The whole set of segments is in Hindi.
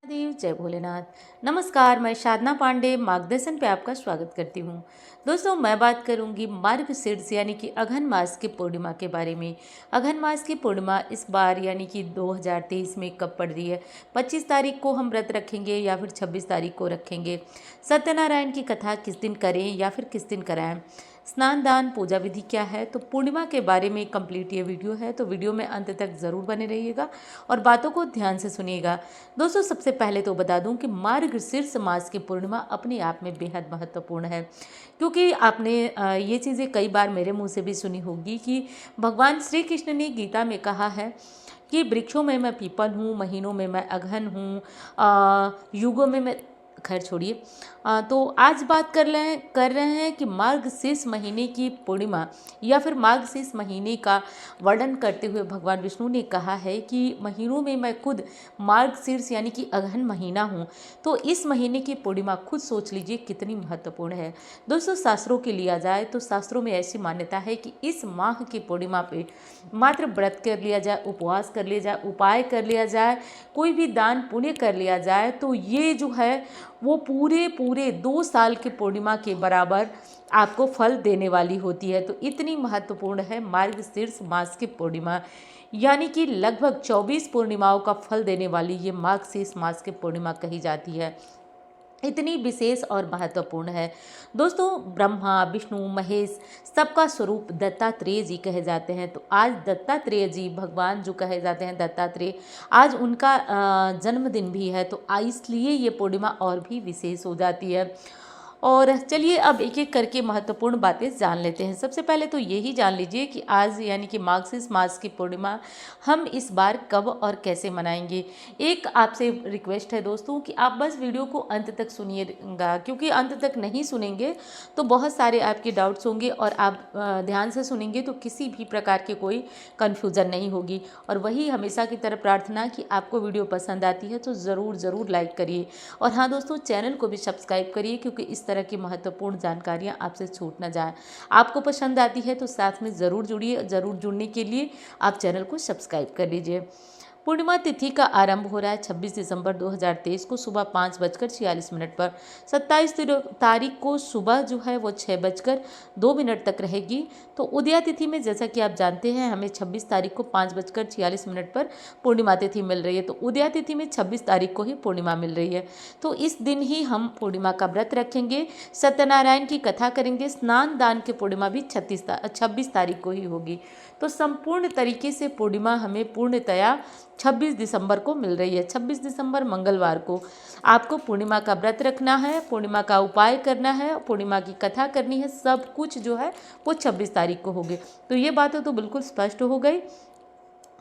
देव जय भोलेनाथ। नमस्कार, मैं साधना पांडे मार्गदर्शन पे आपका स्वागत करती हूँ। दोस्तों, मैं बात करूँगी मार्गशीर्ष यानी कि अघन मास की पूर्णिमा के बारे में। अघन मास की पूर्णिमा इस बार यानी कि 2023 में कब पड़ रही है? 25 तारीख को हम व्रत रखेंगे या फिर 26 तारीख को रखेंगे? सत्यनारायण की कथा किस दिन करें या फिर किस दिन कराएं? स्नान दान पूजा विधि क्या है? तो पूर्णिमा के बारे में कंप्लीट ये वीडियो है, तो वीडियो में अंत तक ज़रूर बने रहिएगा और बातों को ध्यान से सुनिएगा। दोस्तों, सबसे पहले तो बता दूं कि मार्गशीर्ष मास की पूर्णिमा अपने आप में बेहद महत्वपूर्ण है, क्योंकि आपने ये चीज़ें कई बार मेरे मुंह से भी सुनी होगी कि भगवान श्री कृष्ण ने गीता में कहा है कि वृक्षों में मैं पीपल हूँ, महीनों में मैं अघन हूँ, युगों में मैं, खैर छोड़िए। तो आज बात कर रहे हैं कि मार्गशीर्ष महीने की पूर्णिमा या फिर मार्गशीर्ष महीने का वर्णन करते हुए भगवान विष्णु ने कहा है कि महीनों में मैं खुद मार्गशीर्ष यानी कि अगहन महीना हूँ। तो इस महीने की पूर्णिमा खुद सोच लीजिए कितनी महत्वपूर्ण है। दोस्तों, शास्त्रों के लिया जाए तो शास्त्रों में ऐसी मान्यता है कि इस माह की पूर्णिमा पे मात्र व्रत कर लिया जाए, उपवास कर लिया जाए, उपाय कर लिया जाए, कोई भी दान पुण्य कर लिया जाए तो ये जो है वो पूरे पूरे 2 साल की पूर्णिमा के बराबर आपको फल देने वाली होती है। तो इतनी महत्वपूर्ण है मार्गशीर्ष मास की पूर्णिमा, यानी कि लगभग 24 पूर्णिमाओं का फल देने वाली ये मार्गशीर्ष मास की पूर्णिमा कही जाती है। इतनी विशेष और महत्वपूर्ण है। दोस्तों, ब्रह्मा विष्णु महेश सबका स्वरूप दत्तात्रेय जी कहे जाते हैं। तो आज दत्तात्रेय जी भगवान जो कहे जाते हैं दत्तात्रेय, आज उनका जन्मदिन भी है। तो इसलिए ये पूर्णिमा और भी विशेष हो जाती है। और चलिए अब एक एक करके महत्वपूर्ण बातें जान लेते हैं। सबसे पहले तो यही जान लीजिए कि आज यानी कि मार्गशीर्ष मास की पूर्णिमा हम इस बार कब और कैसे मनाएंगे। एक आपसे रिक्वेस्ट है दोस्तों कि आप बस वीडियो को अंत तक सुनिएगा, क्योंकि अंत तक नहीं सुनेंगे तो बहुत सारे आपके डाउट्स होंगे और आप ध्यान से सुनेंगे तो किसी भी प्रकार की कोई कन्फ्यूज़न नहीं होगी। और वही हमेशा की तरह प्रार्थना कि आपको वीडियो पसंद आती है तो ज़रूर लाइक करिए। और हाँ दोस्तों, चैनल को भी सब्सक्राइब करिए, क्योंकि इस तरह की महत्वपूर्ण जानकारियाँ आपसे छूट ना जाए। आपको पसंद आती है तो साथ में ज़रूर जुड़िए। ज़रूर जुड़ने के लिए आप चैनल को सब्सक्राइब कर लीजिए। पूर्णिमा तिथि का आरंभ हो रहा है 26 दिसंबर 2023 को सुबह 5:46 पर। 27 तारीख को सुबह जो है वो 6:02 तक रहेगी। तो उदया तिथि में जैसा कि आप जानते हैं हमें 26 तारीख को 5:46 पर पूर्णिमा तिथि मिल रही है। तो उदया तिथि में 26 तारीख को ही पूर्णिमा मिल रही है। तो इस दिन ही हम पूर्णिमा का व्रत रखेंगे, सत्यनारायण की कथा करेंगे। स्नान दान की पूर्णिमा भी 26 तारीख को ही होगी। तो संपूर्ण तरीके से पूर्णिमा हमें पूर्णतया 26 दिसंबर को मिल रही है। 26 दिसंबर मंगलवार को आपको पूर्णिमा का व्रत रखना है, पूर्णिमा का उपाय करना है, पूर्णिमा की कथा करनी है। सब कुछ जो है वो 26 तारीख को होगी। तो ये बातें तो बिल्कुल स्पष्ट हो गई।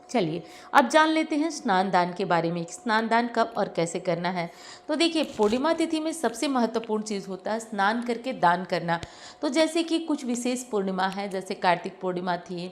चलिए अब जान लेते हैं स्नान दान के बारे में। स्नान दान कब और कैसे करना है। तो देखिए, पूर्णिमा तिथि में सबसे महत्वपूर्ण चीज़ होता है स्नान करके दान करना। तो जैसे कि कुछ विशेष पूर्णिमा है, जैसे कार्तिक पूर्णिमा थी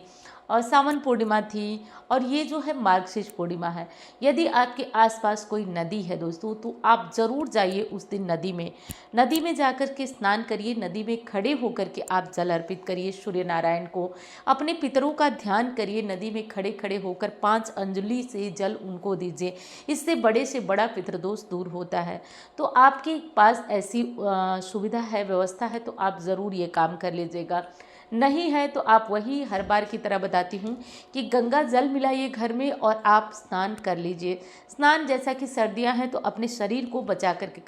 और सावन पूर्णिमा थी, और ये जो है मार्गशीर्ष पूर्णिमा है। यदि आपके आसपास कोई नदी है दोस्तों, तो आप ज़रूर जाइए उस दिन नदी में जाकर के स्नान करिए। नदी में खड़े होकर के आप जल अर्पित करिए सूर्य नारायण को, अपने पितरों का ध्यान करिए। नदी में खड़े खड़े होकर 5 अंजलि से जल उनको दीजिए। इससे बड़े से बड़ा पितृदोष दूर होता है। तो आपके पास ऐसी सुविधा है, व्यवस्था है, तो आप ज़रूर ये काम कर लीजिएगा। नहीं है तो आप वही हर बार की तरह बताती हूँ कि गंगा जल मिलाइए घर में और आप स्नान कर लीजिए। स्नान जैसा कि सर्दियाँ हैं तो अपने शरीर को बचा करके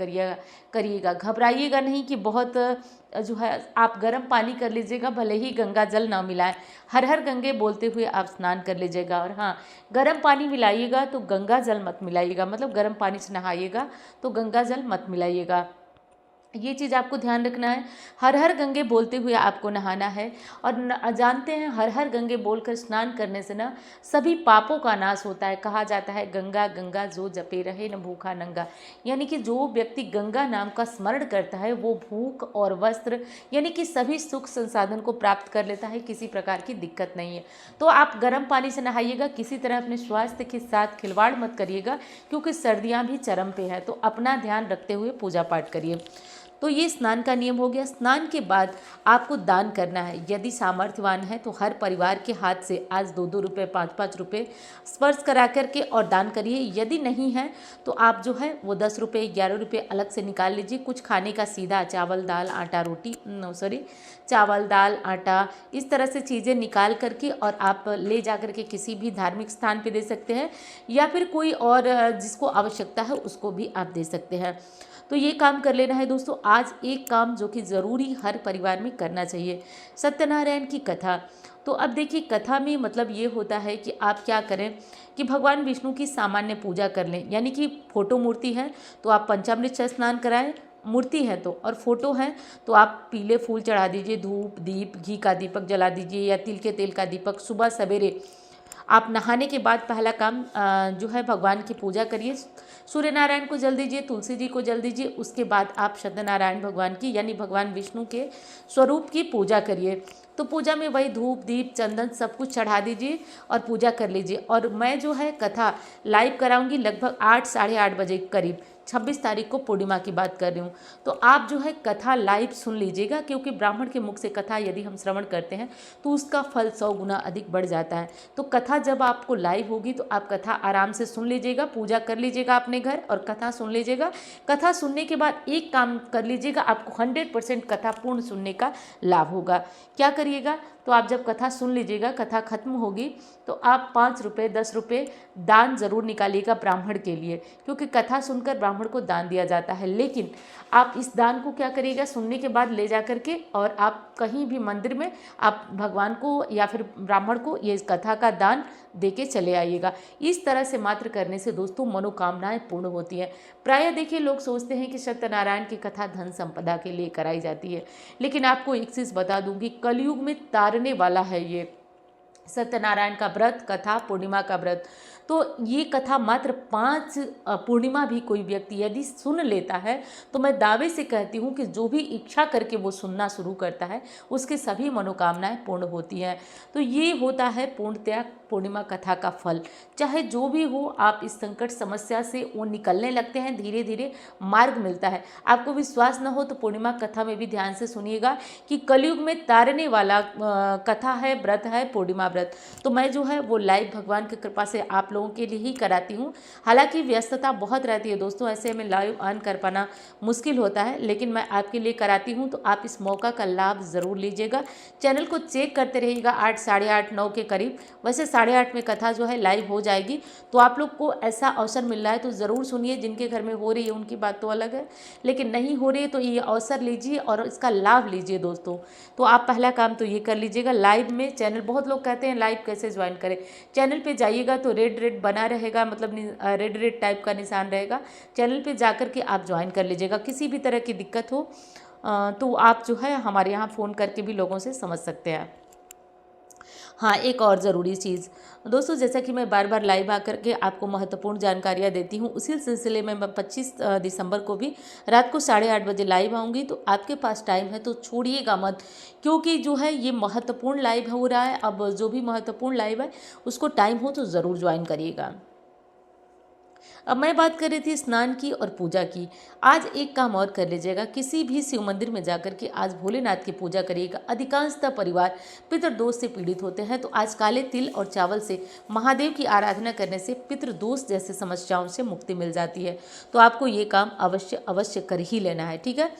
करिएगा। घबराइएगा नहीं कि बहुत जो है आप गर्म पानी कर लीजिएगा, भले ही गंगा जल ना मिलाएं। हर हर गंगे बोलते हुए आप स्नान कर लीजिएगा। और हाँ, गर्म पानी मिलाइएगा तो गंगा जल मत मिलाइएगा, मतलब गर्म पानी से नहाइएगा तो गंगा जल मत मिलाइएगा। ये चीज़ आपको ध्यान रखना है। हर हर गंगे बोलते हुए आपको नहाना है। और जानते हैं हर हर गंगे बोलकर स्नान करने से ना सभी पापों का नाश होता है। कहा जाता है गंगा गंगा जो जपे रहे न भूखा नंगा, यानी कि जो व्यक्ति गंगा नाम का स्मरण करता है वो भूख और वस्त्र यानी कि सभी सुख संसाधन को प्राप्त कर लेता है। किसी प्रकार की दिक्कत नहीं है। तो आप गर्म पानी से नहाइएगा। किसी तरह अपने स्वास्थ्य के साथ खिलवाड़ मत करिएगा, क्योंकि सर्दियाँ भी चरम पे है। तो अपना ध्यान रखते हुए पूजा पाठ करिए। तो ये स्नान का नियम हो गया। स्नान के बाद आपको दान करना है। यदि सामर्थ्यवान है तो हर परिवार के हाथ से आज 2-2 रुपये 5-5 रुपये स्पर्श करा करके और दान करिए। यदि नहीं है तो आप जो है वो 10 रुपये 11 रुपये अलग से निकाल लीजिए। कुछ खाने का सीधा चावल दाल आटा रोटी चावल दाल आटा इस तरह से चीज़ें निकाल करके और आप ले जा करके किसी भी धार्मिक स्थान पे दे सकते हैं, या फिर कोई और जिसको आवश्यकता है उसको भी आप दे सकते हैं। तो ये काम कर लेना है दोस्तों। आज एक काम जो कि ज़रूरी हर परिवार में करना चाहिए, सत्यनारायण की कथा। तो अब देखिए कथा में मतलब ये होता है कि आप क्या करें कि भगवान विष्णु की सामान्य पूजा कर लें। यानी कि फोटो मूर्ति है तो आप पंचामृत से स्नान कराएं, मूर्ति है तो, और फोटो है तो आप पीले फूल चढ़ा दीजिए, धूप दीप घी का दीपक जला दीजिए या तिल के तेल का दीपक। सुबह सवेरे आप नहाने के बाद पहला काम जो है भगवान की पूजा करिए। सूर्य नारायण को जल दीजिए, तुलसी जी को जल दीजिए। उसके बाद आप सत्यनारायण भगवान की यानी भगवान विष्णु के स्वरूप की पूजा करिए। तो पूजा में वही धूप दीप चंदन सब कुछ चढ़ा दीजिए और पूजा कर लीजिए। और मैं जो है कथा लाइव कराऊंगी लगभग 8 साढ़े 8 बजे करीब, 26 तारीख को पूर्णिमा की बात कर रही हूँ। तो आप जो है कथा लाइव सुन लीजिएगा, क्योंकि ब्राह्मण के मुख से कथा यदि हम श्रवण करते हैं तो उसका फल 100 गुना अधिक बढ़ जाता है। तो कथा जब आपको लाइव होगी तो आप कथा आराम से सुन लीजिएगा, पूजा कर लीजिएगा अपने घर और कथा सुन लीजिएगा। कथा सुनने के बाद एक काम कर लीजिएगा, आपको 100% कथा पूर्ण सुनने का लाभ होगा। क्या करिएगा, तो आप जब कथा सुन लीजिएगा, कथा खत्म होगी तो आप 5 रुपये 10 रुपये दान ज़रूर निकालिएगा ब्राह्मण के लिए, क्योंकि कथा सुनकर ब्राह्मण को दान दिया जाता है। लेकिन आप इस दान को क्या करिएगा, सुनने के बाद ले जा करके और आप कहीं भी मंदिर में आप भगवान को या फिर ब्राह्मण को ये कथा का दान दे के चले आइएगा। इस तरह से मात्र करने से दोस्तों मनोकामनाएं पूर्ण होती हैं। प्रायः देखिए लोग सोचते हैं कि सत्यनारायण की कथा धन संपदा के लिए कराई जाती है, लेकिन आपको एक चीज़ बता दूंगी, कलयुग में तारने वाला है ये सत्यनारायण का व्रत, कथा पूर्णिमा का व्रत। तो ये कथा मात्र 5 पूर्णिमा भी कोई व्यक्ति यदि सुन लेता है तो मैं दावे से कहती हूँ कि जो भी इच्छा करके वो सुनना शुरू करता है उसके सभी मनोकामनाएं पूर्ण होती हैं। तो ये होता है पूर्णतया पूर्णिमा कथा का फल। चाहे जो भी हो, आप इस संकट समस्या से वो निकलने लगते हैं, धीरे धीरे मार्ग मिलता है। आपको विश्वास न हो तो पूर्णिमा कथा में भी ध्यान से सुनिएगा कि कलयुग में तारने वाला कथा है, व्रत है पूर्णिमा व्रत। तो मैं जो है वो लाइव भगवान की कृपा से आप लोगों के लिए ही कराती हूँ। हालांकि व्यस्तता बहुत रहती है दोस्तों, ऐसे में लाइव ऑन कर पाना मुश्किल होता है, लेकिन मैं आपके लिए कराती हूँ। तो आप इस मौका का लाभ ज़रूर लीजिएगा। चैनल को चेक करते रहिएगा 8 साढ़े 8 9 के करीब। वैसे 8:30 में कथा जो है लाइव हो जाएगी। तो आप लोग को ऐसा अवसर मिल रहा है तो ज़रूर सुनिए। जिनके घर में हो रही है उनकी बात तो अलग है, लेकिन नहीं हो रही है तो ये अवसर लीजिए और इसका लाभ लीजिए दोस्तों। तो आप पहला काम तो ये कर लीजिएगा, लाइव में चैनल, बहुत लोग कहते हैं लाइव कैसे ज्वाइन करें। चैनल पे जाइएगा तो रेड रेड बना रहेगा, मतलब रेड रेड टाइप का निशान रहेगा। चैनल पे जाकर के आप ज्वाइन कर लीजिएगा। किसी भी तरह की दिक्कत हो तो आप जो है हमारे यहाँ फ़ोन करके भी लोगों से समझ सकते हैं। हाँ, एक और ज़रूरी चीज़ दोस्तों, जैसा कि मैं बार बार लाइव आकर के आपको महत्वपूर्ण जानकारियाँ देती हूँ, उसी सिलसिले में मैं 25 दिसंबर को भी रात को 8:30 बजे लाइव आऊँगी। तो आपके पास टाइम है तो छोड़िएगा मत, क्योंकि जो है ये महत्वपूर्ण लाइव हो रहा है। अब जो भी महत्वपूर्ण लाइव है उसको टाइम हो तो ज़रूर ज्वाइन करिएगा। अब मैं बात कर रही थी स्नान की और पूजा की। आज एक काम और कर लीजिएगा, किसी भी शिव मंदिर में जाकर के आज भोलेनाथ की पूजा करिएगा। अधिकांशतः परिवार पितृदोष से पीड़ित होते हैं, तो आज काले तिल और चावल से महादेव की आराधना करने से पितृदोष जैसे समस्याओं से मुक्ति मिल जाती है। तो आपको ये काम अवश्य अवश्य कर ही लेना है, ठीक है।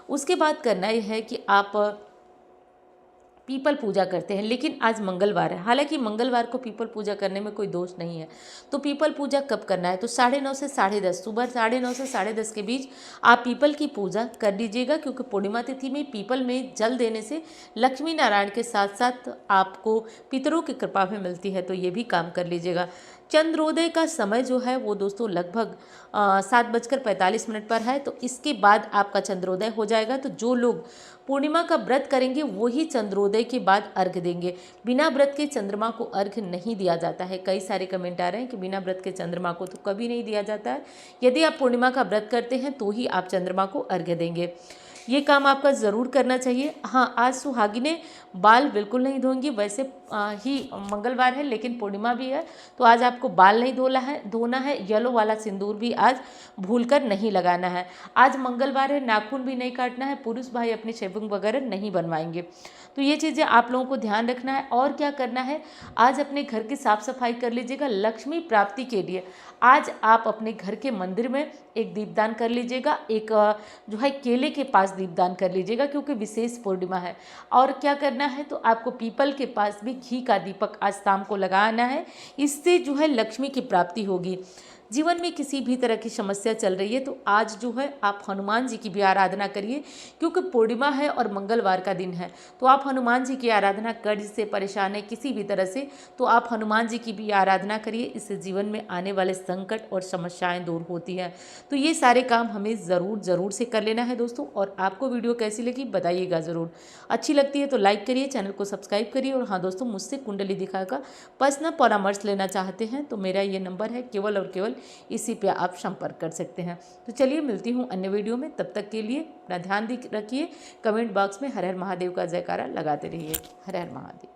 उसके बाद करना यह है कि आप पीपल पूजा करते हैं, लेकिन आज मंगलवार है। हालांकि मंगलवार को पीपल पूजा करने में कोई दोष नहीं है। तो पीपल पूजा कब करना है, तो 9:30 से 10:30, सुबह 9:30 से 10:30 के बीच आप पीपल की पूजा कर लीजिएगा, क्योंकि पूर्णिमा तिथि में पीपल में जल देने से लक्ष्मी नारायण के साथ साथ आपको पितरों की कृपा भी मिलती है। तो ये भी काम कर लीजिएगा। चंद्रोदय का समय जो है वो दोस्तों लगभग 7:45 पर है। तो इसके बाद आपका चंद्रोदय हो जाएगा। तो जो लोग पूर्णिमा का व्रत करेंगे वही चंद्रोदय के बाद अर्घ्य देंगे। बिना व्रत के चंद्रमा को अर्घ्य नहीं दिया जाता है। कई सारे कमेंट आ रहे हैं कि बिना व्रत के चंद्रमा को तो कभी नहीं दिया जाता है। यदि आप पूर्णिमा का व्रत करते हैं तो ही आप चंद्रमा को अर्घ्य देंगे। ये काम आपका ज़रूर करना चाहिए। हाँ, आज सुहागिनें बाल बिल्कुल नहीं धोंगी, वैसे ही मंगलवार है लेकिन पूर्णिमा भी है, तो आज आपको बाल नहीं धोना है। येलो वाला सिंदूर भी आज भूलकर नहीं लगाना है। आज मंगलवार है, नाखून भी नहीं काटना है, पुरुष भाई अपनी शेविंग वगैरह नहीं बनवाएंगे। तो ये चीज़ें आप लोगों को ध्यान रखना है। और क्या करना है, आज अपने घर की साफ सफाई कर लीजिएगा लक्ष्मी प्राप्ति के लिए। आज आप अपने घर के मंदिर में एक दीपदान कर लीजिएगा, एक जो है केले के पास दीपदान कर लीजिएगा, क्योंकि विशेष पूर्णिमा है। और क्या करना है, तो आपको पीपल के पास भी घी का दीपक आज शाम को लगाना है। इससे जो है लक्ष्मी की प्राप्ति होगी। जीवन में किसी भी तरह की समस्या चल रही है तो आज जो है आप हनुमान जी की भी आराधना करिए, क्योंकि पूर्णिमा है और मंगलवार का दिन है। तो आप हनुमान जी की आराधना, कर्ज से परेशान है किसी भी तरह से, तो आप हनुमान जी की भी आराधना करिए। इससे जीवन में आने वाले संकट और समस्याएं दूर होती हैं। तो ये सारे काम हमें ज़रूर से कर लेना है दोस्तों। और आपको वीडियो कैसी लगी बताइएगा ज़रूर। अच्छी लगती है तो लाइक करिए, चैनल को सब्सक्राइब करिए। और हाँ दोस्तों, मुझसे कुंडली दिखाकर पर्सनल परामर्श लेना चाहते हैं तो मेरा ये नंबर है, केवल और केवल इसी पे आप संपर्क कर सकते हैं। तो चलिए मिलती हूँ अन्य वीडियो में, तब तक के लिए अपना ध्यान रखिए। कमेंट बॉक्स में हर हर महादेव का जयकारा लगाते रहिए। हर हर महादेव।